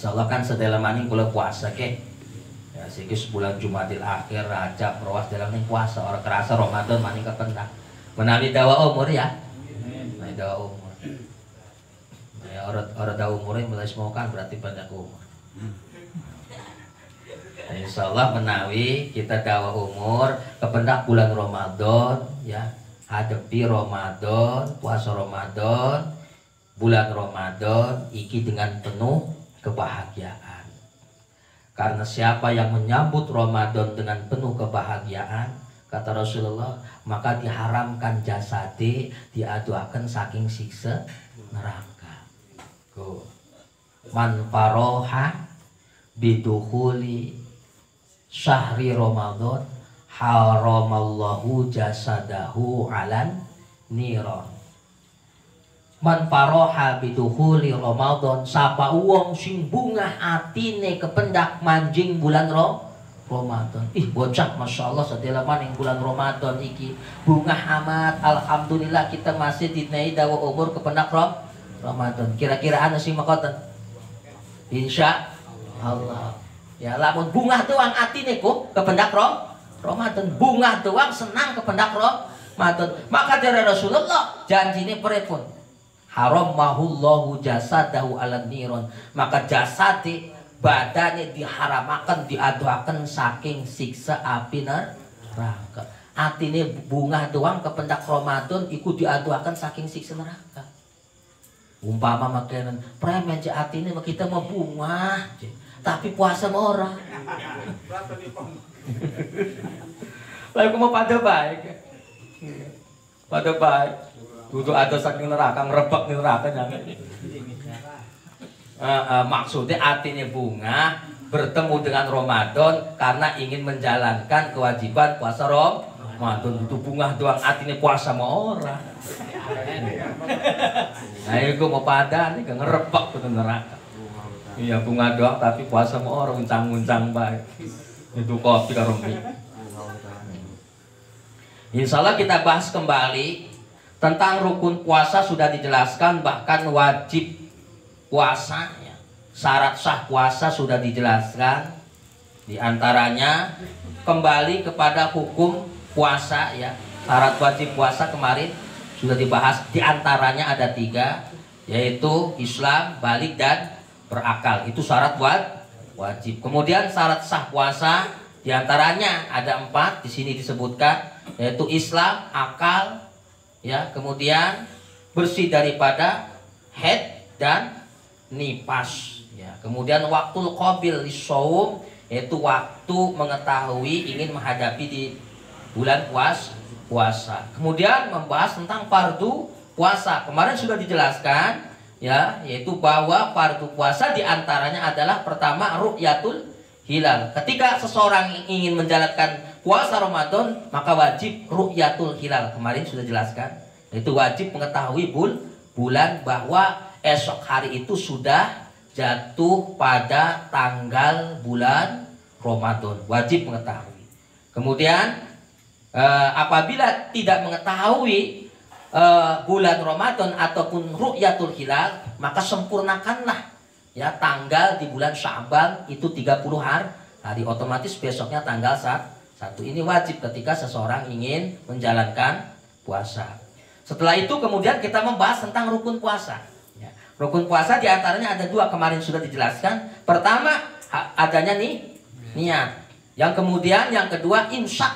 Insyaallah kan sedaya maning kula puasa ke. Ya sikis bulan Jumadil akhir Rajab Rawas dalam ning puasa orang kerasa Ramadan maning kependak. Menawi dawa umur ya. Menawi dawa umur. Ya orang dawa umurnya mulai semoga berarti pada umur. Insyaallah menawi kita dawa umur kependak bulan Ramadan ya. Hadepi Ramadan, puasa Ramadan, bulan Ramadan iki dengan penuh kebahagiaan. Karena siapa yang menyambut Ramadan dengan penuh kebahagiaan, kata Rasulullah, maka diharamkan jasade diaduaken saking siksa neraka. Go. Man faroha bidukhuli syahri Ramadan haramallahu jasadahu alan niron. Man faroha bidukhuli Ramadan, sapa wong sing bungah atine kependak manjing bulan Ramadan. Ih bocah Masya Allah sedela maning bulan Ramadan iki bungah amat. Alhamdulillah kita masih dinai dawa umur kependak Ramadan. Kira-kira ana sing makoten? Insya Allah. Ya lamun bungah doang atine ku kependak Ramadan, bunga doang senang kependak Ramadan. Maka dari Rasulullah janjine pripun? Haramahullahu jasadahu ala niron. Maka jasadi badannya diharamakan diaduaken saking siksa api neraka. Atine bunga doang kependak Ramadan iku diaduaken saking siksa neraka. Umpama makanan premen cek atine kita mau bunga tapi puasa mau ora. Lalu mau pada baik, pada baik. Duduk ada saking neraka, ngerebek di neraka jangan. Maksudnya artinya bunga bertemu dengan Ramadan karena ingin menjalankan kewajiban puasa Ramadan. Itu bunga doang artinya puasa mau orang. Nah itu mau pada nih ngerebek di neraka. Iya bunga doang tapi puasa mau orang uncang-uncang baik. Itu kopi karo mie. Insya Allah kita bahas kembali tentang rukun puasa sudah dijelaskan, bahkan wajib puasa ya. Syarat sah puasa sudah dijelaskan. Di antaranya kembali kepada hukum puasa ya. Syarat wajib puasa kemarin sudah dibahas. Di antaranya ada 3, yaitu Islam, balik dan berakal. Itu syarat wajib. Kemudian syarat sah puasa diantaranya ada 4 di sini disebutkan, yaitu Islam, akal, ya, kemudian bersih daripada haid dan nifas, ya, kemudian waktu qabil lissaum, yaitu waktu mengetahui ingin menghadapi di bulan puasa. Kemudian membahas tentang fardu puasa. Kemarin sudah dijelaskan, ya, yaitu bahwa fardu puasa diantaranya adalah pertama ru'yatul hilal. Ketika seseorang ingin menjalankan puasa Ramadan, maka wajib ru'yatul hilal. Kemarin sudah jelaskan, yaitu wajib mengetahui bulan bahwa esok hari itu sudah jatuh pada tanggal bulan Ramadan. Wajib mengetahui. Kemudian apabila tidak mengetahui bulan Ramadan ataupun ru'yatul hilal, maka sempurnakanlah ya tanggal di bulan Sya'ban itu 30 hari, otomatis besoknya tanggal 1. Ini wajib ketika seseorang ingin menjalankan puasa. Setelah itu kemudian kita membahas tentang rukun puasa ya. Rukun puasa diantaranya ada 2, kemarin sudah dijelaskan. Pertama adanya niat. Yang kemudian yang kedua imsak,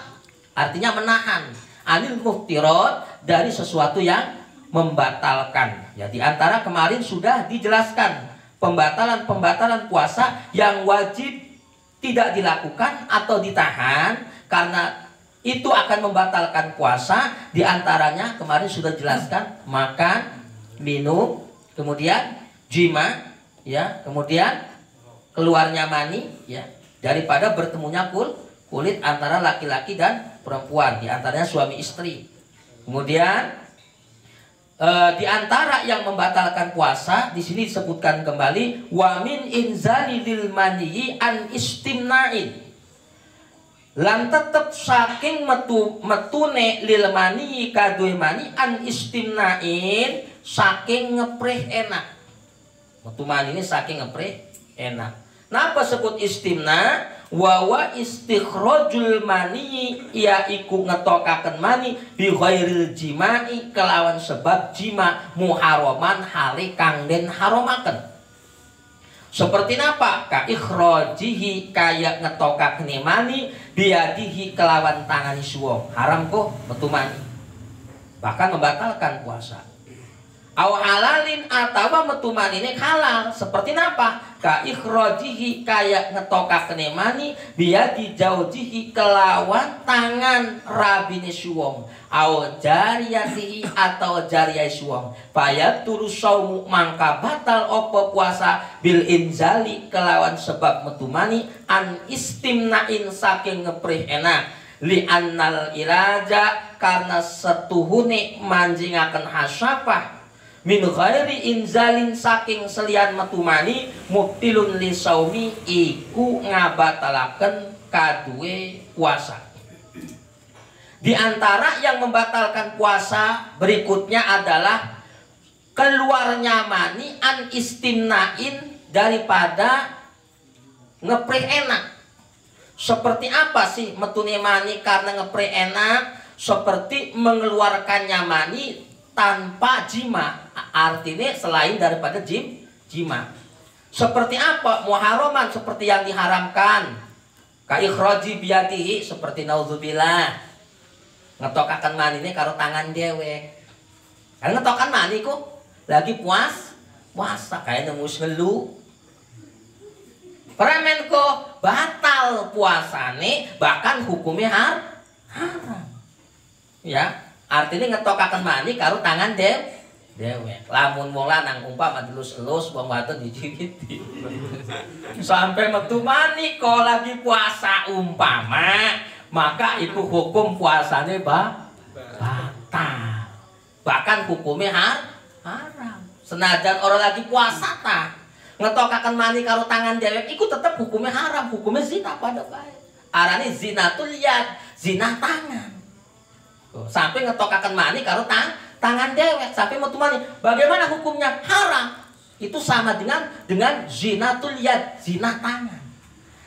artinya menahan anil muftirat, dari sesuatu yang membatalkan ya. Di antara kemarin sudah dijelaskan pembatalan puasa yang wajib tidak dilakukan atau ditahan karena itu akan membatalkan puasa. Di antaranya kemarin sudah dijelaskan makan, minum, kemudian jima ya, kemudian keluarnya mani ya, daripada bertemunya kulit antara laki-laki dan perempuan, di antaranya suami istri. Kemudian di antara yang membatalkan puasa di sini disebutkan kembali wa min inzali lil maniyi an istimna'in, lan tetep saking metune lil maniyi kaduwe mani an istimna'in, saking ngepreh enak. Metu mani ini saking ngepreh enak. Napa sebut istimna? Wawa istikhrajul mani yaiku ngetokaken mani bi ghairil jima'i kelawan sebab jima muharraman hale kang den haramaken. Seperti napa? Ka ikhrajihi kaya ngetokaken mani biadihi kelawan tangan suwong. Haram kok metu mani. Bahkan membatalkan puasa. Aw halalin atawa metu manine halal. Seperti napa? Ka ikhrajihi kaya ngetokaken mani biadi jaujihi kelawan tangan rabine suwong. Aw jariyatihi atau jariyah suwong. Fayaturu saumu mangka batal opo puasa bil inzali kelawan sebab metu mani an istimnain saking ngeprih enak. Li annal iraja karena setuhune manjingaken hasyafah min ghairi inzalin saking selian metu mani mubtilun li saumi iku ngabatalaken kaduwe puasa. Di antara yang membatalkan puasa berikutnya adalah keluarnya mani an istimnain daripada ngeprih enak. Seperti apa sih metune mani karena ngeprih enak? Seperti mengeluarkannya mani tanpa jima, artinya selain daripada jima. Seperti apa? Muharraman, seperti yang diharamkan. Ka ikhraji biyatihi, seperti naudzubillah ngetokaken manine karo tangan dewek. Kan ngetokan mani kok lagi puasa kayak nemus ngelu. Premen kok batal puasane bahkan hukumnya haram. Ya, artinya ngetokaken mani karo tangan dewek. Lamun wong lanang umpama dilus-elus wong wadon dijigiti. Sampai metu mani kok lagi puasa umpama, maka itu hukum puasane batal. Bahkan hukumnya haram. Senajan orang lagi puasa ta ngetokaken mani karo tangan dewek iku tetep hukumnya haram, hukumnya zina pada bae. Arane zinatul yad, zina tangan. Sampai ngetokaken mani karo tangan dewek sampai metu mani. Bagaimana hukumnya? Haram. Itu sama dengan zinatul yad, zina tangan.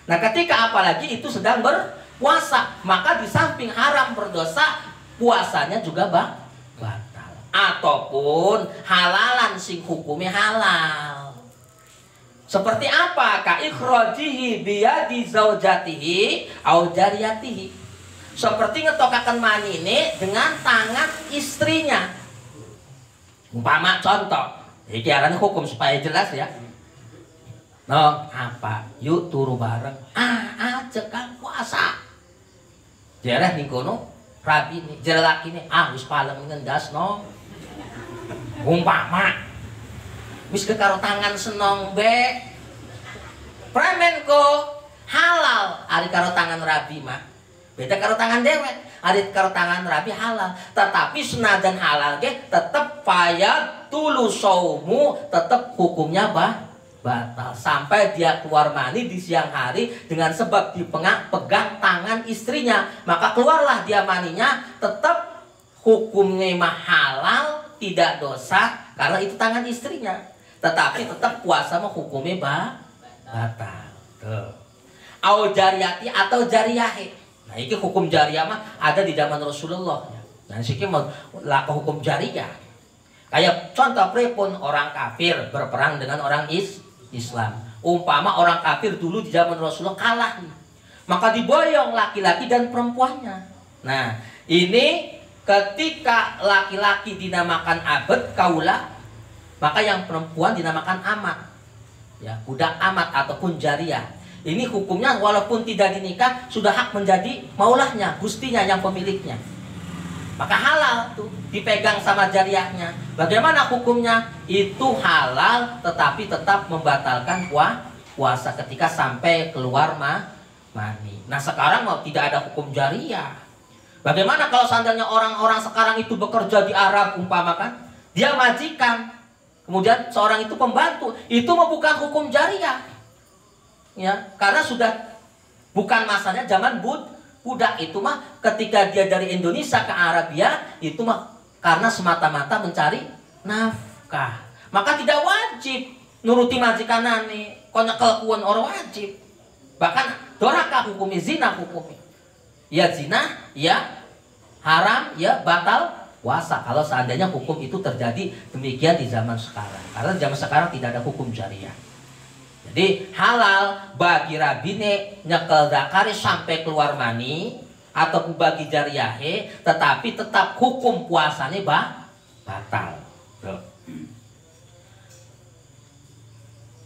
Nah, ketika apalagi itu sedang berpuasa, maka di samping haram berdosa, puasanya juga batal. Ataupun halalan sing hukumnya halal. Seperti apa? Ka ikhrajihi biyadi zaujatihi au jariyatihi. Seperti ngetokaken mani ini dengan tangan istrinya. Umpama contoh, iki arane hukum supaya jelas ya. No, apa? Yuk turu bareng. Aja kan puasa. Jereh ning kono rabi nih, jelaki nih, wis palem ngendas no. Umpama wis ke karo tangan senong be. Premen ko halal ari karo tangan rabi mah. Beda karo tangan dewek. Ari karo tangan rabi halal. Tetapi senajan halal ge tetep fayatulu saumu, tetep hukumnya batal sampai dia keluar mani di siang hari dengan sebab pegang tangan istrinya, maka keluarlah dia maninya, tetap hukumnya mah halal, tidak dosa karena itu tangan istrinya, tetapi tetap puasa mah hukumnya batal. Au jariyati atau jariyahe. Nah, ini hukum jariyah mah ada di zaman Rasulullah. Nah, siki mah hukum jariyah. Kayak contoh pripun orang kafir berperang dengan orang Islam. Umpama orang kafir dulu di zaman Rasulullah kalah nih, maka diboyong laki-laki dan perempuannya. Nah, ini ketika laki-laki dinamakan abd kaula, maka yang perempuan dinamakan amat, ya budak amat ataupun jariyah. Ini hukumnya walaupun tidak dinikah sudah hak menjadi maulahnya, gustinya yang pemiliknya. Maka halal tuh dipegang sama jariyahnya. Bagaimana hukumnya? Itu halal tetapi tetap membatalkan puasa ketika sampai keluar mani. Nah, sekarang mau tidak ada hukum jariyah. Bagaimana kalau seandainya orang-orang sekarang itu bekerja di Arab umpama kan? Dia majikan. Kemudian seorang itu pembantu. Itu mah bukan hukum jariyah. Ya, karena sudah bukan masanya zaman budak itu mah ketika dia dari Indonesia ke Arabia itu mah karena semata-mata mencari nafkah, maka tidak wajib nuruti majikanane. nyekel kuon orang wajib. Bahkan doraka hukumi zina hukumi. Ya zina, ya haram, ya batal puasa. Kalau seandainya hukum itu terjadi demikian di zaman sekarang. Karena di zaman sekarang tidak ada hukum syariah. Jadi halal bagi rabine nyekel zakari sampai keluar mani atau bagi jariyahe, tetapi tetap hukum puasanya batal.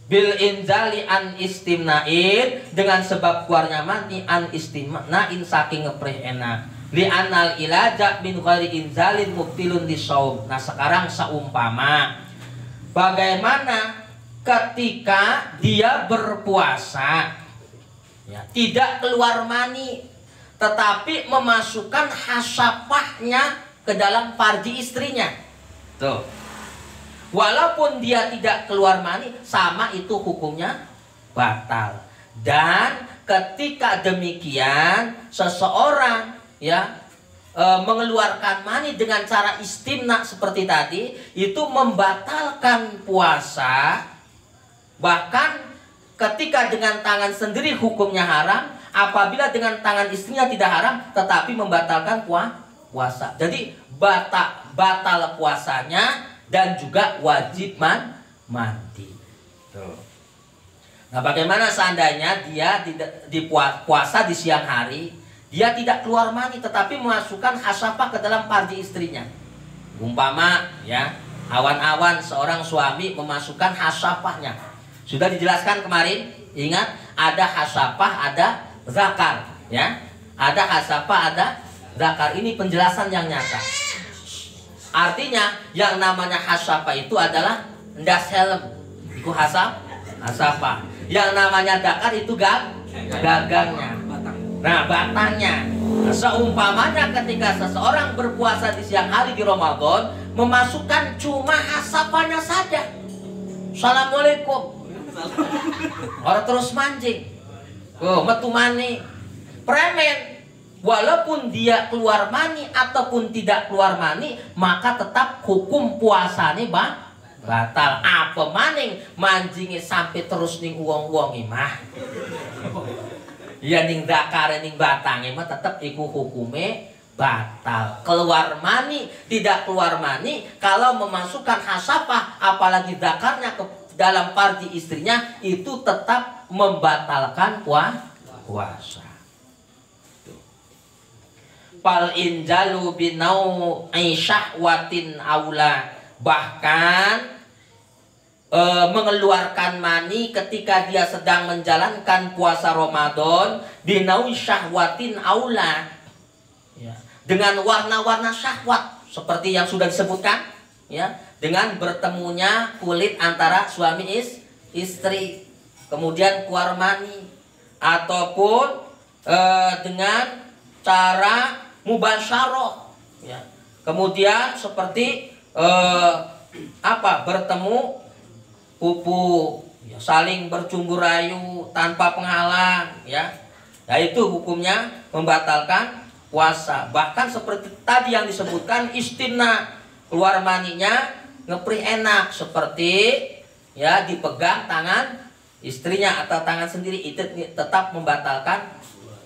Bil inzali an istimnain, dengan sebab keluarnya mani an istimnain saking ngeprih enak. Li anal ilaja min ghairi inzalin mubtilun disaum. Nah sekarang seumpama bagaimana ketika dia berpuasa ya, tidak keluar mani tetapi memasukkan hasapahnya ke dalam farji istrinya. Tuh. Walaupun dia tidak keluar mani, sama itu hukumnya batal. Dan ketika demikian seseorang ya mengeluarkan mani dengan cara istimna seperti tadi, itu membatalkan puasa. Bahkan ketika dengan tangan sendiri hukumnya haram, apabila dengan tangan istrinya tidak haram tetapi membatalkan puasa. Jadi batal puasanya dan juga wajib mandi. Tuh. Nah, bagaimana seandainya dia di puasa di siang hari, dia tidak keluar mani tetapi memasukkan hasapah ke dalam farji istrinya. Umpama ya, awan-awan seorang suami memasukkan hasapahnya. Sudah dijelaskan kemarin, ingat ada hasapah, ada zakar, ya. Ada hasapah, ada zakar. Ini penjelasan yang nyata. Artinya yang namanya hasapah itu adalah ndas helm. Itu hasapah. Yang namanya zakar itu gagangnya. Nah, batangnya. Nah, seumpamanya ketika seseorang berpuasa di siang hari di Ramadan, memasukkan cuma hasapahnya saja. Assalamualaikum. Orang terus mancing. Oh, metu mani. Premen. Walaupun dia keluar mani ataupun tidak keluar mani, maka tetap hukum puasanya batal. Apa maning mancingnya sampai terus ning uang-uang mah. Ya ning dakare ning batange mah tetap iku hukume batal. Keluar mani, tidak keluar mani, kalau memasukkan hasapah apalagi dakarnya ke dalam farji istrinya, itu tetap membatalkan puasa. Fal injalu binau syahwatin aula, bahkan mengeluarkan mani ketika dia sedang menjalankan puasa Ramadan binau syahwatin aula ya, dengan warna-warna syahwat seperti yang sudah disebutkan ya, dengan bertemunya kulit antara suami istri kemudian keluar mani, ataupun dengan cara mubasyarah ya. Kemudian seperti bertemu pupu ya, saling bercumbu rayu tanpa penghalang ya. Nah, itu hukumnya membatalkan puasa. Bahkan seperti tadi yang disebutkan istimna, keluar maninya ngeprih enak seperti ya dipegang tangan istrinya atau tangan sendiri, itu tetap membatalkan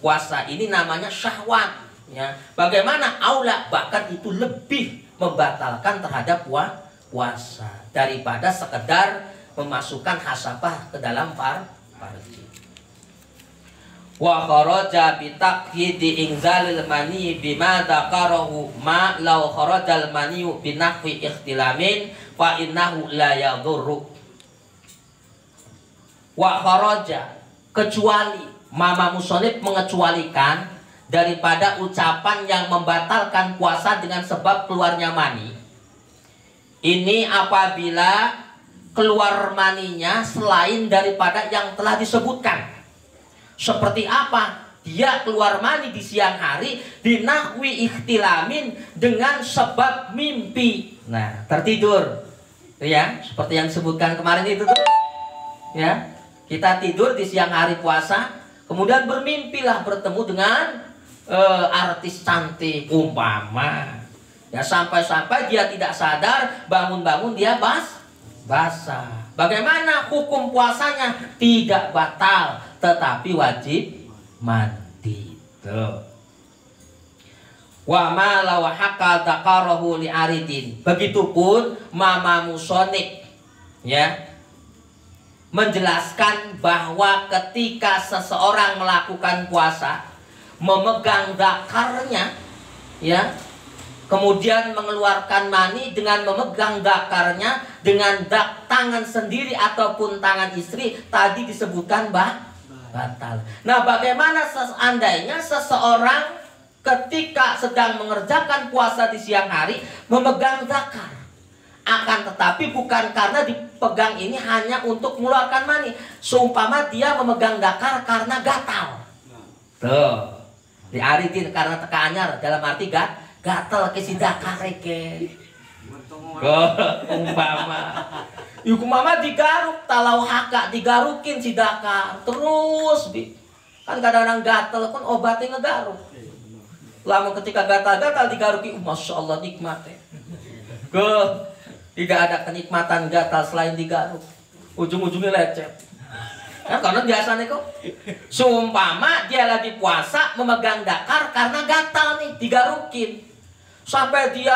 puasa. Ini namanya syahwat ya. Bagaimana aula, bahkan itu lebih membatalkan terhadap puasa daripada sekedar memasukkan hasapah ke dalam farji. Wa kharaja bi taqyidi inzalil mani bima dzakarahu ma law kharajal mani bi nahwi ikhtilamin fa innahu la yadhurru. Wa kharaja, kecuali Mama Musonib mengecualikan daripada ucapan yang membatalkan puasa dengan sebab keluarnya mani. Ini apabila keluar maninya selain daripada yang telah disebutkan. Seperti apa? Dia keluar mani di siang hari dinahwi ikhtilamin, dengan sebab mimpi. Nah, tertidur. Ya, seperti yang disebutkan kemarin itu tuh. Ya, kita tidur di siang hari puasa, kemudian bermimpilah bertemu dengan artis cantik umpama. Ya, sampai-sampai dia tidak sadar, bangun-bangun dia basah. Bagaimana hukum puasanya? Tidak batal, tetapi wajib mandi. Wa ma law haqa dzakarahu li aridin. Begitupun Mama Musonib ya menjelaskan bahwa ketika seseorang melakukan puasa memegang dakarnya ya, kemudian mengeluarkan mani dengan memegang dakarnya dengan tangan sendiri ataupun tangan istri, tadi disebutkan batal. Nah, bagaimana seandainya seseorang ketika sedang mengerjakan puasa di siang hari memegang dakar? Akan tetapi bukan karena dipegang ini hanya untuk mengeluarkan mani. Seumpama dia memegang dakar karena gatal. Tuh. Diaridin karena tekaannya dalam arti gatal ke si dakar ke. Umpama. Umpama digaruk talau haka digarukin si dakar terus kan kadang-kadang gatal kan obatnya ngegaruk. Lama ketika gatal-gatal digaruki, masya Allah nikmatnya. Tidak ada kenikmatan gatal selain digaruk. Ujung-ujungnya lecet. Nah, karena biasanya kok seumpama dia lagi puasa memegang dakar karena gatal nih digarukin sampai dia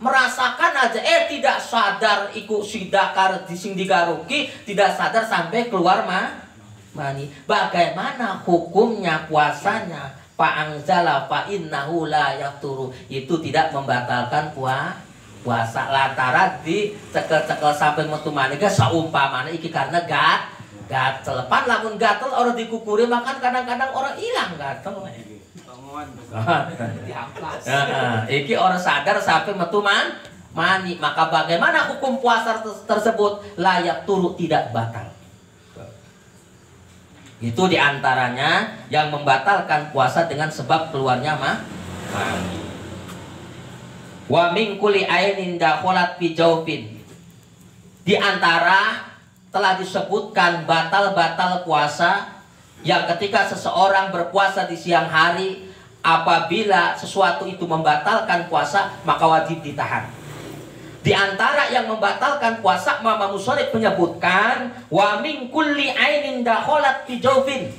merasakan aja tidak sadar ikut si dakar dising digaruki, tidak sadar sampai keluar mani. Bagaimana hukumnya puasanya? Fa'angzala fa'innahu la yafturu. Itu tidak membatalkan puasa lantaran dicekel-cekel sampai metu mani saumpamanya iki karena gatel. Pan lamun gatel orang dikukuri makan kadang-kadang orang hilang gatel. Iki orang sadar sampai metu mani. Maka bagaimana hukum puasa tersebut? Layak turut tidak batal. Itu diantaranya yang membatalkan puasa dengan sebab keluarnya mani. Wa min kulli ainin dakhalat fi jawfin. Di antara telah disebutkan batal-batal puasa yang ketika seseorang berpuasa di siang hari, apabila sesuatu itu membatalkan puasa maka wajib ditahan. Di antara yang membatalkan puasa, Mama Musonib menyebutkan wa min kulli ainin dakhalat fi jawfin.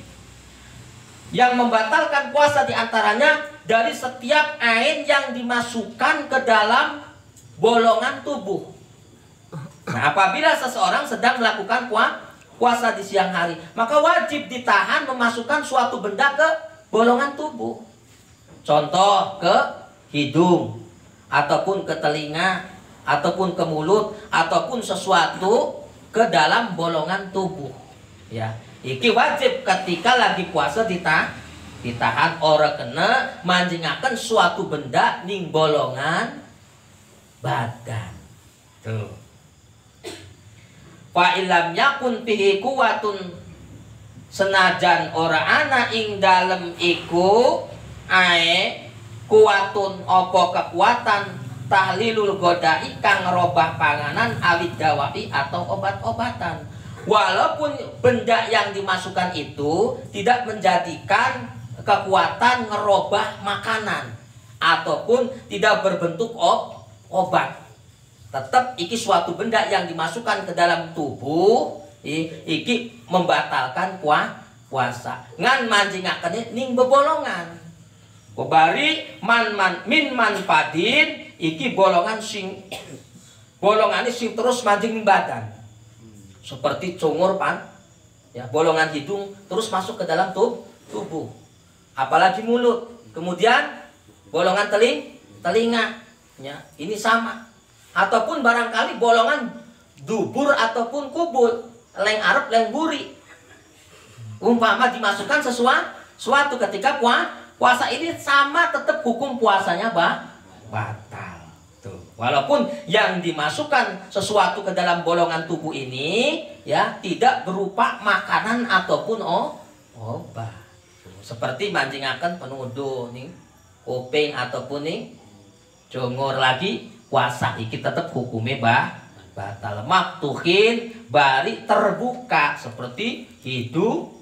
Yang membatalkan puasa di antaranya dari setiap ain yang dimasukkan ke dalam bolongan tubuh. Nah, apabila seseorang sedang melakukan puasa di siang hari, maka wajib ditahan memasukkan suatu benda ke bolongan tubuh. Contoh ke hidung, ataupun ke telinga, ataupun ke mulut, ataupun sesuatu ke dalam bolongan tubuh. Ya, iki wajib ketika lagi puasa ditahan ora kena manjingaken suatu benda ning bolongan badan. Tuh. Fa ilam yakun fihi kuwatun, senajan ora ana ing dalem iku ae kuwatun apa kekuatan tahlilul godai kang ngerobah panganan awit dawai atau obat-obatan. Walaupun benda yang dimasukkan itu tidak menjadikan kekuatan ngerobah makanan ataupun tidak berbentuk obat, tetap iki suatu benda yang dimasukkan ke dalam tubuh iki membatalkan puasa. Ngan manjingakennya ning bebolongan. Kobari min manfadin iki bolongan bolongan sing terus mancing badan. Seperti cungur ya, bolongan hidung terus masuk ke dalam tubuh. Apalagi mulut. Kemudian bolongan telinga. Ya, ini sama. Ataupun barangkali bolongan dubur ataupun kubul, leng arep leng buri. Umpama dimasukkan sesuatu ketika puasa ini sama, tetap hukum puasanya batal. Tuh. Walaupun yang dimasukkan sesuatu ke dalam bolongan tubuh ini ya tidak berupa makanan ataupun obat. Seperti manjingaken penuduh nih, kuping ataupun nih jongor lagi puasa iki tetap hukumnya batal. Maktuhin bari terbuka seperti hidung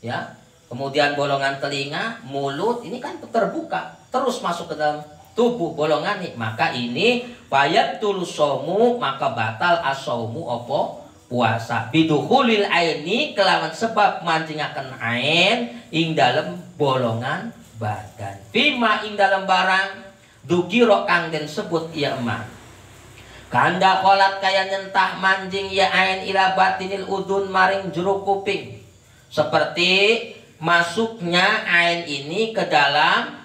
ya, kemudian bolongan telinga, mulut ini kan terbuka terus masuk ke dalam tubuh bolongan nih, maka ini payat tulusomu maka batal asaumu opo puasa. Biduhulil aini kelawan sebab mancingaken ain ing dalam bolongan badan. Fima ing dalam barang dukiro kang den sebut ieu mah. Kanda kolat kaya nyentah manjing ya ain ila batinil udun maring jero kuping. Seperti masuknya ain ini ke dalam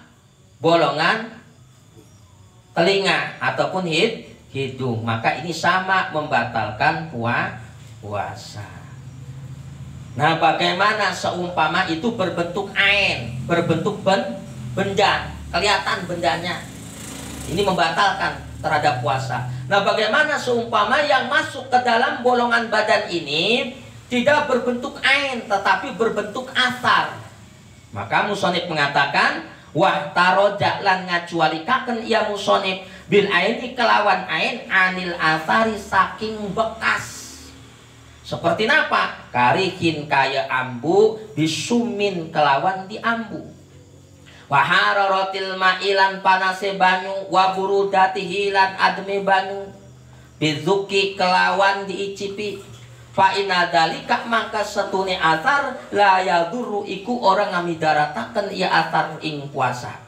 bolongan telinga ataupun hidung, maka ini sama membatalkan puasa. Nah, bagaimana seumpama itu berbentuk ain, berbentuk benda, kelihatan bendanya, ini membatalkan terhadap puasa. Nah, bagaimana seumpama yang masuk ke dalam bolongan badan ini tidak berbentuk ain tetapi berbentuk asar? Maka musonib mengatakan wah taroja lan ngacualikaken ia musonib bil aini kelawan ain anil asari saking bekas. Seperti apa? Karihin kaya ambu bisumin kelawan diambu. Waharorotil ma'ilan panase banyu waburudatihi lan adme banyu bizuki kelawan diicipi. Fa inna dalika mangka setune asar la yadurru iku orang ngamidarataken ia asar ing puasa.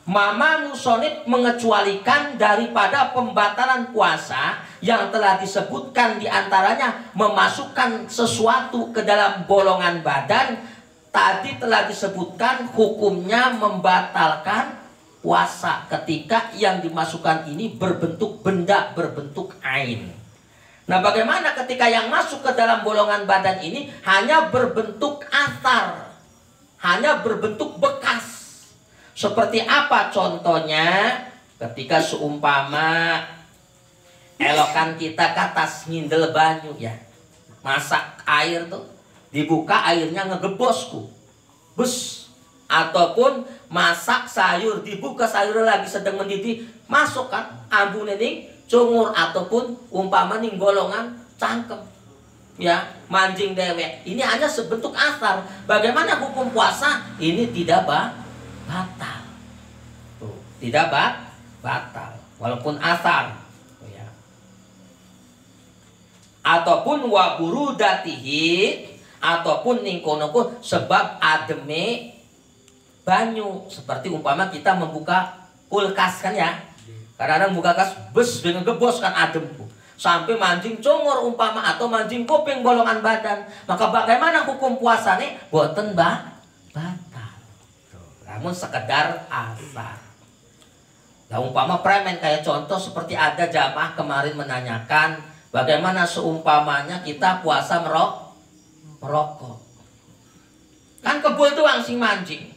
Mama musonib mengecualikan daripada pembatalan puasa yang telah disebutkan diantaranya memasukkan sesuatu ke dalam bolongan badan. Tadi telah disebutkan hukumnya membatalkan puasa ketika yang dimasukkan ini berbentuk benda, berbentuk ain. Nah, bagaimana ketika yang masuk ke dalam bolongan badan ini hanya berbentuk asar, hanya berbentuk bekas? Seperti apa contohnya? Ketika seumpama elokan kita ke atas ngindel banyu ya, masak air tuh, dibuka airnya ngegebosku, bus. Ataupun masak sayur, dibuka sayur lagi sedang mendidih, masuk kan ambu nening cungur ataupun umpama ning golongan cangkem ya, mancing dewek. Ini hanya sebentuk asar. Bagaimana hukum puasa? Ini tidak batal. Tuh, tidak batal walaupun asar ya. Ataupun waburudatihi ataupun ning kono sebab ademe banyu. Seperti umpama kita membuka kulkas kan ya, kadang-kadang buka kas bes dengan gebos kan adem sampai mancing congor umpama atau mancing kuping bolongan badan. Maka bagaimana hukum puasane? Boten batal. Namun sekedar asar. Nah, umpama premen kayak contoh seperti ada jamaah kemarin menanyakan bagaimana seumpamanya kita puasa merokok. Kan kebul doang sing mancing.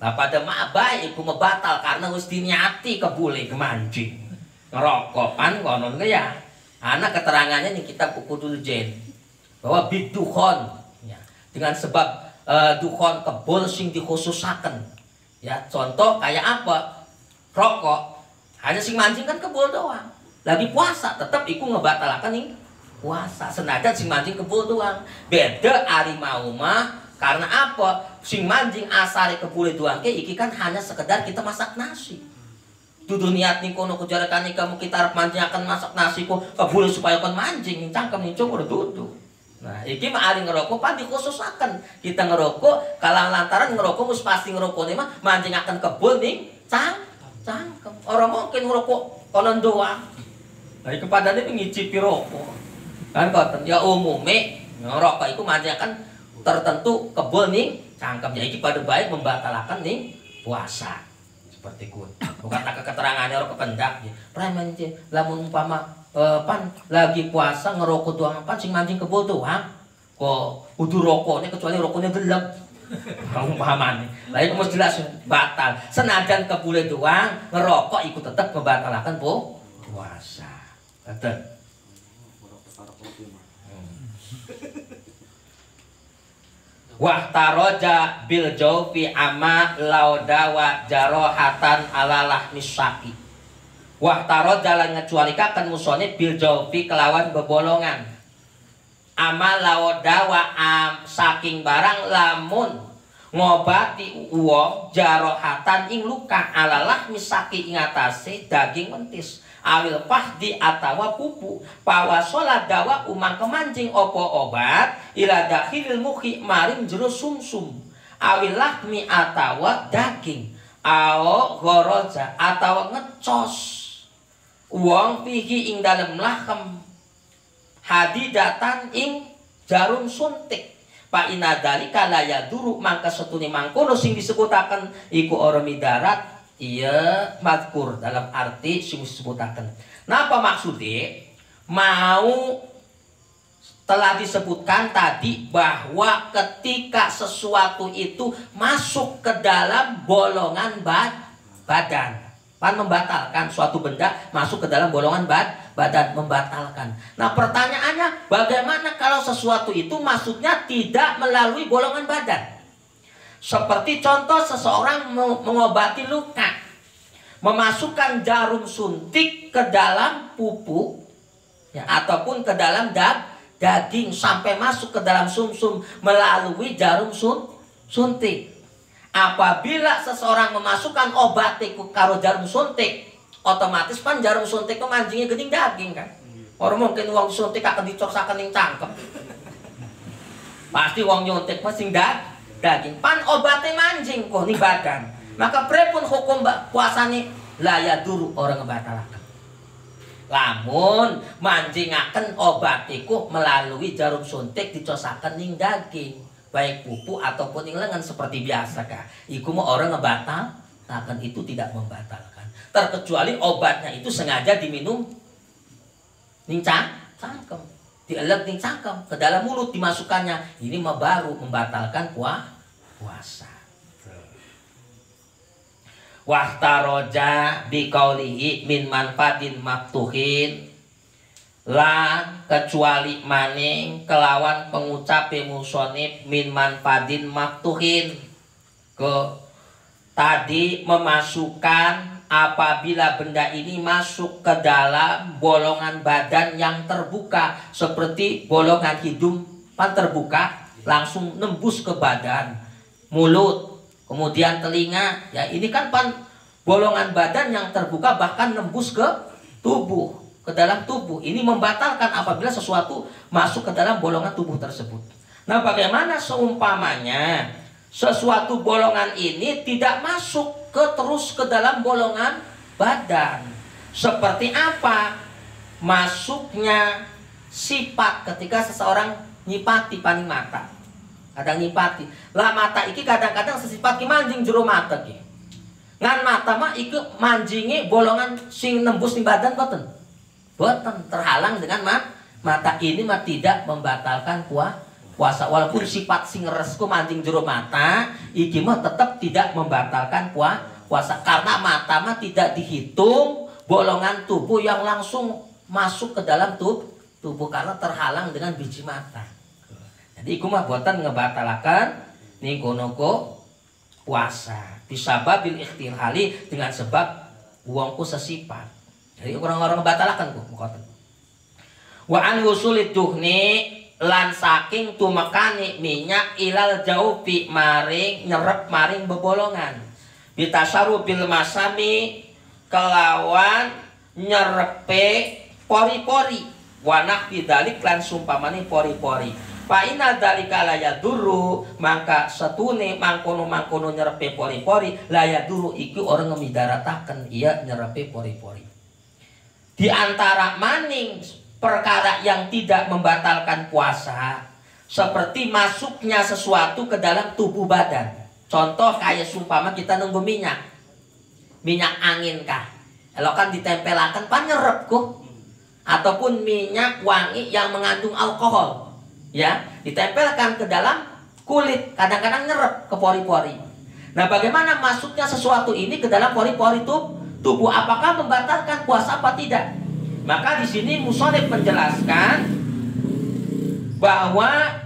Nah, pada baik iku mebatal karena mesti niati kebule kemancing. Ngerokok kan konon ya. Anak keterangannya nih kita kudu jen bahwa bidukhon ya, dengan sebab dukhon kebul sing dikhususaken. Ya, contoh kayak apa? Rokok. Hanya sing mancing kan kebul doang. Lagi puasa tetap iku ngebatalaken nih puasa. Senajan sing mancing kebul doang. Beda ari mau mah karena apa? Sing mancing asale kebule doang ke iki kan hanya sekedar kita masak nasi. Dudu niat ning kono kujarakan kamu kita arep mancing akan masak nasi kok kebule supaya kon mancing cangkem ning cungkur dudu. Nah, iki mah ari ngerokok pan dikhususaken. Kita ngerokok kalang lantaran ngerokok mus pasti ngerokokne mah mancing akan kebul ning cangkem. Orang mungkin ngerokok konon doang. Lah iki padane ngicipi rokok. Kan koten ya umume ngerokok iku mancing akan tertentu kebul ning cangkem. Ya iki pada baik membatalkan ning puasa. Seperti kun. Bukan tak keterangannya orang kependak ya. Premen je lamun umpama pan lagi puasa ngerokok doang pan sing mancing kebul doang. Kok kudu rokoknya kecuali rokoknya gelap. Umpamane. Lah iku mesti jelas batal. Senajan kebule doang ngerokok iku tetep membatalkan puasa. Tetep. Wah taroja bil jaufi ama laudawa jarohatan ala lahmis saki. Wah taroja lan ngecualikaken musone bil jaufi kelawan bebolongan. Ama laudawa saking barang lamun ngobati wong jarohatan ing luka ala lahmis saki ing atase daging mentis. awil pahdi atawa pupu pawasola dawa umang kemancing opo obat ila dakhilil mukhi maring jero sumsum awil lahmi atawa daging ao goroja atawa ngecos wong fihi ing dalem lahem hadidatan ing jarum suntik pa inadalika laya duru mangka setuni mangkono sing disebutaken iku ora midarat iya mazkur dalam arti sing disebutaken. Napa maksudnya? Mau telah disebutkan tadi bahwa ketika sesuatu itu masuk ke dalam bolongan badan, pan membatalkan suatu benda masuk ke dalam bolongan badan membatalkan. Nah pertanyaannya bagaimana kalau sesuatu itu masuknya tidak melalui bolongan badan? Seperti contoh seseorang mengobati luka, memasukkan jarum suntik ke dalam pupuk ya, ataupun ke dalam daging sampai masuk ke dalam sumsum melalui jarum suntik. Apabila seseorang memasukkan obat itu karo jarum suntik, otomatis kan jarum suntik itu mancingnya geding daging kan. Orang mungkin uang suntik akan dicosakan yang cangkem. Pasti uang nyuntik masing daging pan obatnya mancing kok di badan, maka prepun hukum puasa nih layak dulu orang ngebatalakan. Lamun mancingaken obat iku melalui jarum suntik dicosakan ning daging, baik pupuk ataupun ning lengan seperti biasa kah? Iku mau orang ngebatalkan, itu tidak membatalkan. Terkecuali obatnya itu sengaja diminum ning cangkem. Dielek ning cangkem ke dalam mulut dimasukkannya, ini mah baru membatalkan puasa. Wahtaroja biqaulihi min manfatin maftuhin lan kecuali maning kelawan pengucape musonib min manfatin maftuhin ke tadi memasukkan apabila benda ini masuk ke dalam bolongan badan yang terbuka seperti bolongan hidung pan terbuka langsung nembus ke badan, mulut, kemudian telinga ya ini kan pan bolongan badan yang terbuka bahkan nembus ke tubuh, ke dalam tubuh. Ini membatalkan apabila sesuatu masuk ke dalam bolongan tubuh tersebut. Nah bagaimana seumpamanya sesuatu bolongan ini tidak masuk terus ke dalam bolongan badan? Seperti apa? Masuknya sifat ketika seseorang nyipati paning mata. Kadang nyipati. Lah mata iki kadang-kadang sesifat ki manjing jero mata ki. Ngan mata mah iku manjinge bolongan sing nembus di badan boten. Boten terhalang dengan mata ini mah tidak membatalkan puasa walaupun sifat sing resku mancing jero mata iki mah tetap tidak membatalkan puasa karena mata mah tidak dihitung bolongan tubuh yang langsung masuk ke dalam tubuh karena terhalang dengan biji mata. Jadi iku mah boten ngebatalakan niku puasa bisababil ikhtilhali dengan sebab wongku sesifat. Jadi orang-orang ngebatalakan ku mboten. Wa an wusulid duhni lan saking tumekani minyak ilal jaufi maring nyerep maring bebolongan bitasaru bil masami kelawan nyerepe pori-pori wanak bidalik lan sumpamani pori-pori fa inna dzalika la yadurru maka setune mangkono-mangkono nyerepe pori-pori la yadurru iki orang ngemidarataken iya nyerepe pori-pori. Di antara maning perkara yang tidak membatalkan puasa seperti masuknya sesuatu ke dalam tubuh badan. Contoh kayak sumpama kita nunggu minyak angin kah, kalau kan ditempelakan pan nyerep kok, ataupun minyak wangi yang mengandung alkohol ya ditempelkan ke dalam kulit kadang-kadang nyerep ke pori-pori. Nah bagaimana masuknya sesuatu ini ke dalam pori-pori tubuh apakah membatalkan puasa apa tidak? Maka di sini musonif menjelaskan bahwa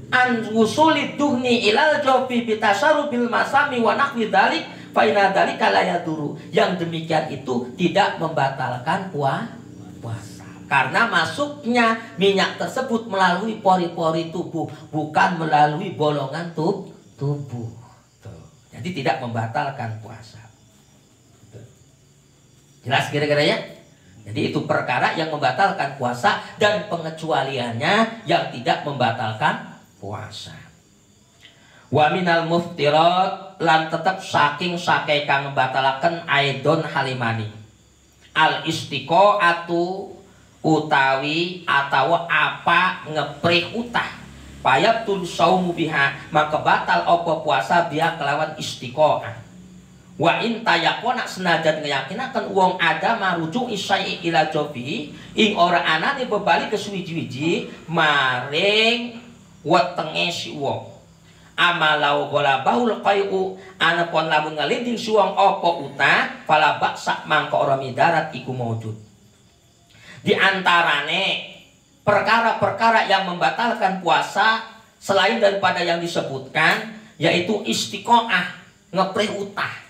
an wusulid duhni ilal jawfi bitasarubil masami wa nahwi dzalik fa inna dzalika la yaduru. Yang demikian itu tidak membatalkan puasa karena masuknya minyak tersebut melalui pori-pori tubuh bukan melalui bolongan tubuh. Jadi tidak membatalkan puasa. Jelas kira-kira ya? Jadi itu perkara yang membatalkan puasa dan pengecualiannya yang tidak membatalkan puasa. Wa minal muftirat lan tetep saking sake kang membatalaken aidon halimani. Al istiqoatu utawi atawa apa ngeprih utah. Payab tul saumu biha maka batal opo puasa biha kelawan istiqoah. Wa in tayakona senajan ngeyakinaken wong ada marujuk isai ila jobi ing ora anane bebali ke suwiji-wiji maring wetenge si wong amalau gola baul qayu anapun lamun ngalinding si wong apa utah fala baksa mangko ora midarat iku maujud. Di antarane perkara-perkara yang membatalkan puasa selain daripada yang disebutkan yaitu istiqoah ngeprih utah.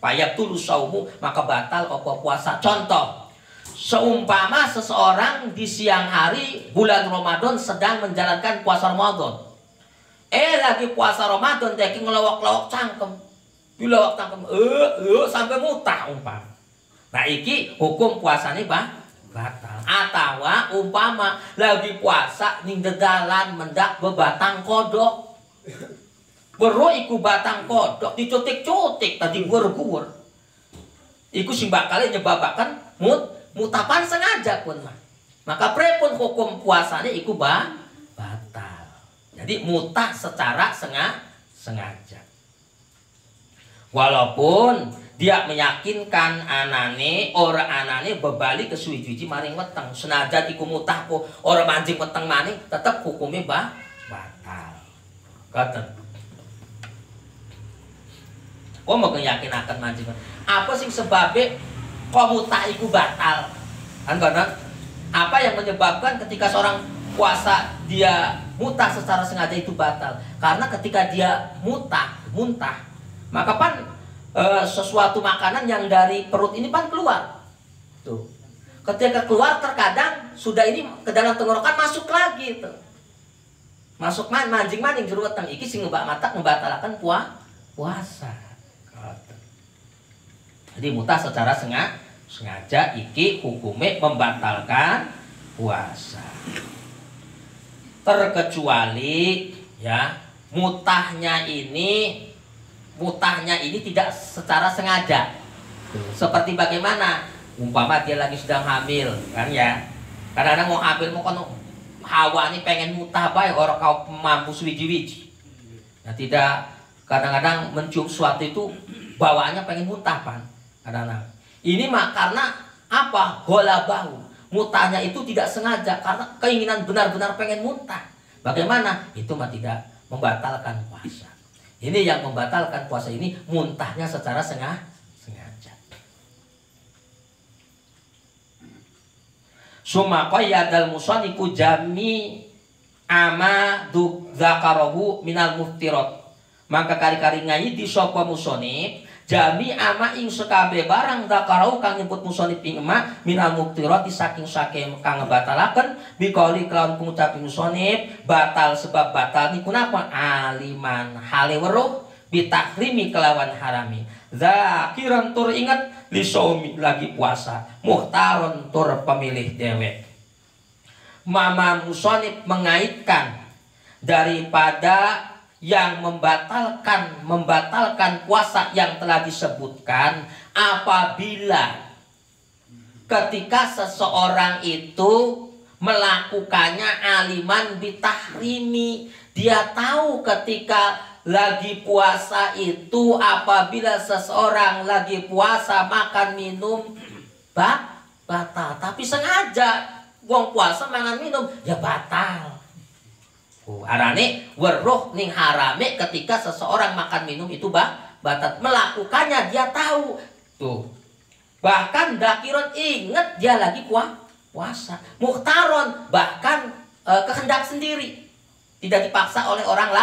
Payab tulus saumu maka batal opo puasa. Contoh, seumpama seseorang di siang hari bulan Ramadan sedang menjalankan puasa Ramadan. Lagi puasa Ramadan teki ngelawak-lawak cangkem. Dilawak cangkem sampai mutah umpama. Nah iki hukum puasanya batal. Atawa umpama lagi puasa ning dedalan mendak bebatang kodok. Bero iku batang kodok dicutik-cutik tadi gur-gur. Iku sing bakal nyebabakan mutapan sengaja pun mah. Maka prepun hukum puasanya iku batal. Jadi mutah secara sengaja. Walaupun dia meyakinkan anane ora anane bebali ke suwi-suwi maring weteng senajan iku mutah kok ora mancing weteng maning tetep hukumnya batal. Katen kok mau yakin akan mancing apa sih sebabnya kok mutah iku batal kan karena apa yang menyebabkan ketika seorang puasa dia mutah secara sengaja itu batal karena ketika dia muntah maka pan sesuatu makanan yang dari perut ini pan keluar tuh ketika keluar terkadang sudah ini ke dalam tenggorokan masuk lagi tuh masuk mancing jero weteng iki sing ngebatalkan puasa. Jadi mutah secara sengaja iki hukumnya membatalkan puasa. Terkecuali ya mutahnya ini tidak secara sengaja. Seperti bagaimana? Umpama dia lagi sedang hamil kan ya. Kadang-kadang mau hamil mau kono hawa ini pengen mutah bae orang kau mampu suwiji-wiji. Nah tidak kadang-kadang mencium sesuatu itu bawaannya pengen muntah pan. Kadang-kadang. Ini mah karena apa? Gola bau. Mutahnya itu tidak sengaja karena keinginan benar-benar pengen muntah. Bagaimana? Itu mah tidak membatalkan puasa. Ini yang membatalkan puasa ini muntahnya secara sengaja. Summa qayyadal musannifu jami ama dzakarahu minal muftirat. Maka kari-kari ngayi di sapa musonib jami ama ing sekabe barang dakarau kang nyebut musonib ing emak minal muftirat saking kang ngebatalaken bikauli kelawan pengucap musonib batal sebab batal niku napa aliman hale weruh bitakrimi kelawan harami zakiran tur ingat lisomi lagi puasa muhtaron tur pemilih dewek. Mama musonib mengaitkan daripada yang membatalkan puasa yang telah disebutkan apabila ketika seseorang itu melakukannya aliman bitahrimi, dia tahu ketika lagi puasa itu apabila seseorang lagi puasa makan minum batal, tapi sengaja wong puasa makan minum ya batal. Arane weruh ning harame ketika seseorang makan minum itu batal, melakukannya dia tahu tuh, bahkan dakiron inget dia lagi puasa, muhtaron bahkan kehendak sendiri tidak dipaksa oleh orang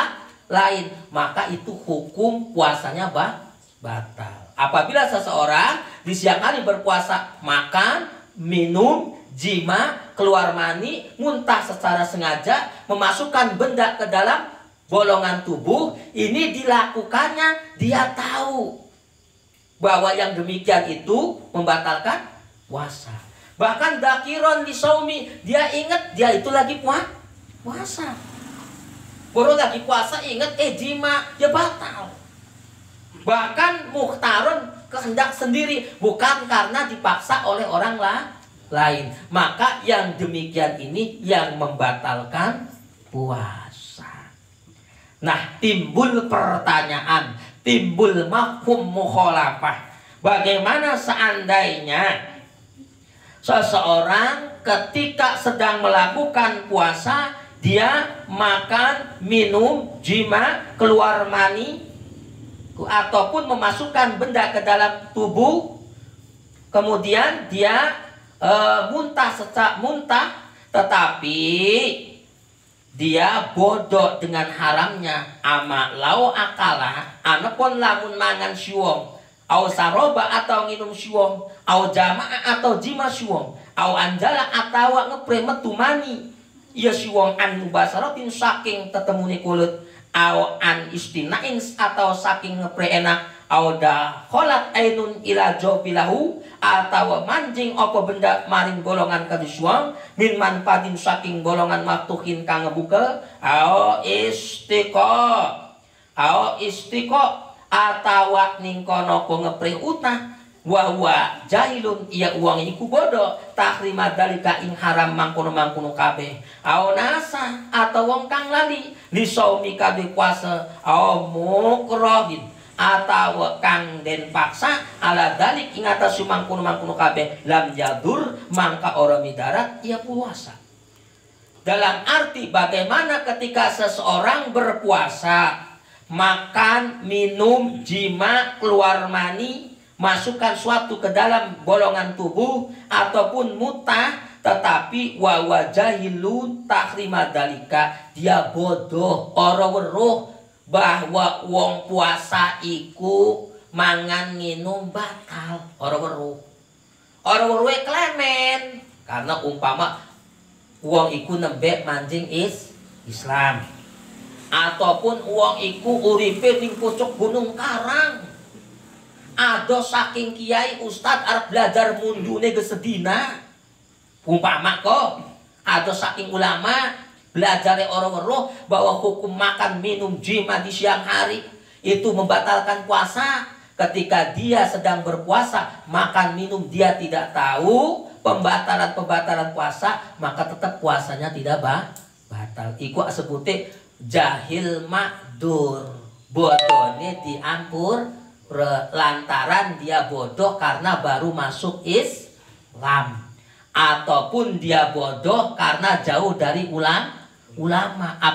lain, maka itu hukum puasanya batal. Apabila seseorang di siang hari berpuasa makan minum jima, keluar mani, muntah secara sengaja, memasukkan benda ke dalam bolongan tubuh, ini dilakukannya, dia tahu bahwa yang demikian itu membatalkan puasa. Bahkan dakiron di saumi, dia ingat dia itu lagi puasa. Baru lagi puasa ingat jima, ya batal. Bahkan muhtaron kehendak sendiri, bukan karena dipaksa oleh orang lain. Maka yang demikian ini yang membatalkan puasa. Nah, timbul pertanyaan, timbul mafhum mukhalafah. Bagaimana seandainya seseorang ketika sedang melakukan puasa, dia makan, minum, jima, keluar mani, ataupun memasukkan benda ke dalam tubuh, kemudian dia muntah, tetapi dia bodoh dengan haramnya. Ama lau akala, anapun lamun mangan siwong, au saroba atau nginum siwong, au jamaah atau jima siwong, au anjala atau ngepre metu mani, iya siwong an mubasaratin saking tetemuni kulit, au an istinain atau saking ngepre enak, au dah kholat ainun ila jobilahu atau mancing apa benda maring golongan kadisuang min manfatin saking golongan maktuhin kang ngebuka, au istiqo atau ningkono ko ngepre utah wa jahilun iya uang iku bodoh takrima dalika ing haram mangkono kabeh, au nasa atau wong kang lali li saumi kabeh puasa, au mukrohin atau kang den paksa ala dalik ing atas mangkono kabeh lam yadur mangka ora midarat ia puasa. Dalam arti bagaimana ketika seseorang berpuasa, makan, minum, jima, keluar mani, masukkan suatu ke dalam bolongan tubuh ataupun mutah, tetapi wa jahilun tahrima dalika, dia bodoh ora weruh bahwa wong puasa iku mangan nginum batal, ora weruh klemen karena umpama wong iku nembe manjing Islam, ataupun wong iku uripe ning pucuk gunung karang, ado saking kiai ustad arep belajar mundune gesedina, umpama kok ado saking ulama belajar orang weruh bahwa hukum makan minum jima di siang hari itu membatalkan puasa. Ketika dia sedang berpuasa makan minum dia tidak tahu pembatalan puasa, maka tetap puasanya tidak batal. Iku sebutnya jahil makdur, bodohnya diampur lantaran dia bodoh karena baru masuk Islam, ataupun dia bodoh karena jauh dari ulama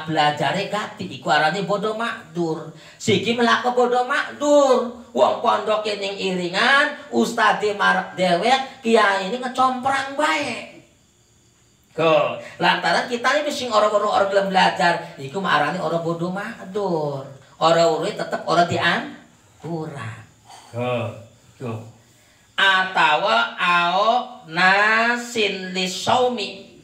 belajare gati, iku arane bodoh makdur. Siki melako bodoh makdur, wong pondok ning iringan ustade marek dewek, kiai ini ngecomprang bae. Lantaran kita ini sing orang gelem belajar, iku arane orang bodoh makdur. Orang tetep orang diampura. Atawa ao nasin lisaumi,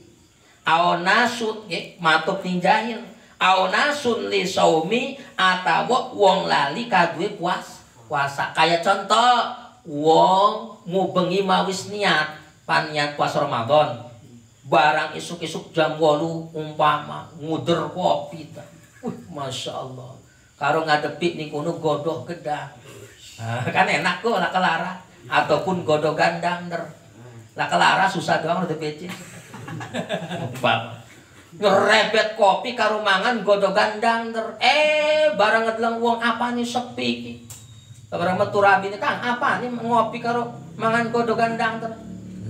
ao nasut matub ning jahil, ao nasun lisaumi atawa wong lali kaduwe puasa. Kayak contoh wong ngubengi mawis niat paniat puasa Ramadan, barang isuk-isuk jam 8 umpama nguder kopi ta. Masya Allah. Karo ngadepi ning kono godoh gedang. Kan enak kok lah kelara, ataupun godoh gandang der. Lah kelara susah doang udah becin. Umpama ngerebet kopi karo mangan godoh gandang der. Barang ngedeleng wong apa nih sepi iki. Barang metu rabine Kang, apa nih ngopi karo mangan godoh gandang ter.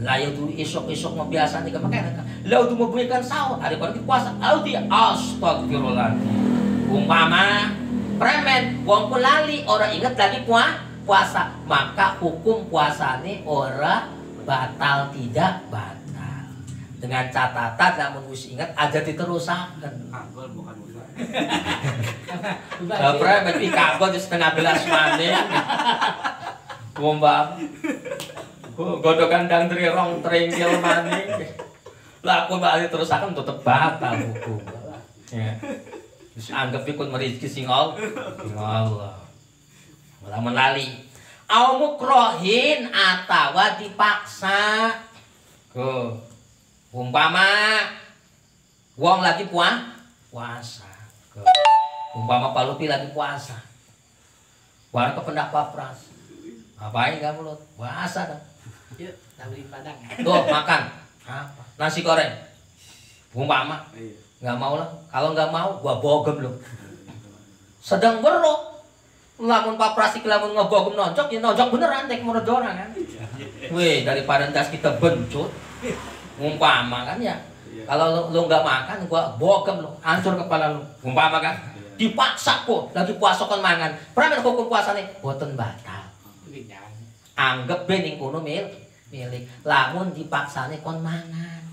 Lah ya dulu isok-isok mau biasa nih kemakan. Lah udah mau berikan sahur, ada pada puasa. Audi astagfirullah. Umpama premen wong lali orang ingat lagi puasa, maka hukum puasane ora batal tidak batal. Dengan catatan namun wis ingat aja diterusaken. Kagol bukan musa. Lah premen iki kagol setengah belas maneh. Gombang. Godo kandang dari rong trenggel maning. Lah aku bali terusaken tetep batal hukum. Ya. Terus anggap ikut merizki sing Allah. Lamun lali. Au mukrohin atawa dipaksa. Umpama wong lagi puasa. Umpama Pak Lupi lagi puasa. Warna kependak papras. Ngapain kamu lu? Puasa dong. Yuk, beli padang. Tuh makan. Apa? Nasi goreng. Umpama. Nggak mau lah. Kalau nggak mau, gua bogem lu. Sedang bero. Lamun papras iki lamun ngebogem nonjok, ya nonjok beneran tek menurut orang kan. Weh, daripada ndas kita bencut. Umpama kan ya. Kalau lu nggak makan, gua bogem lu, hancur kepala lu. Umpama kan. Dipaksa kok, lagi puasa kon mangan. Pramen hukum puasa nih, boten batal. Anggap bening kuno milik. Lamun dipaksane kon mangan.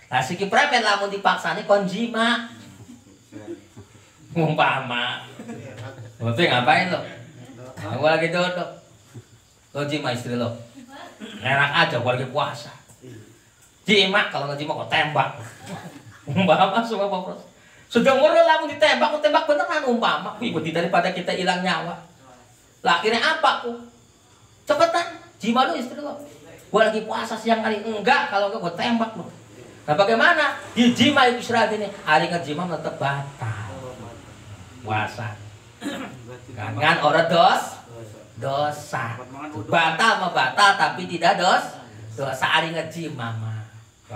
Lah siki pramen lamun dipaksane kon jima. Umpama. Berarti ngapain lo? Aku lagi duduk. Lo jima istri lo. Enak aja gua lagi puasa. Jima kalau nggak jima kok tembak. Umpama semua pokok. Sudah ngurus lamun ditembak, tembak beneran umpama. Wih, daripada kita hilang nyawa. Lah akhirnya apa ku? Cepetan, jima lu istri lo. Gua lagi puasa siang hari. Enggak, kalau enggak gua tembak lu. Nah bagaimana? Di jima itu istirahat ini. Hari ngejima tetap batal. Puasa. Kan orang dosa. Batal mah batal tapi tidak dosa. Hari ngejima mah.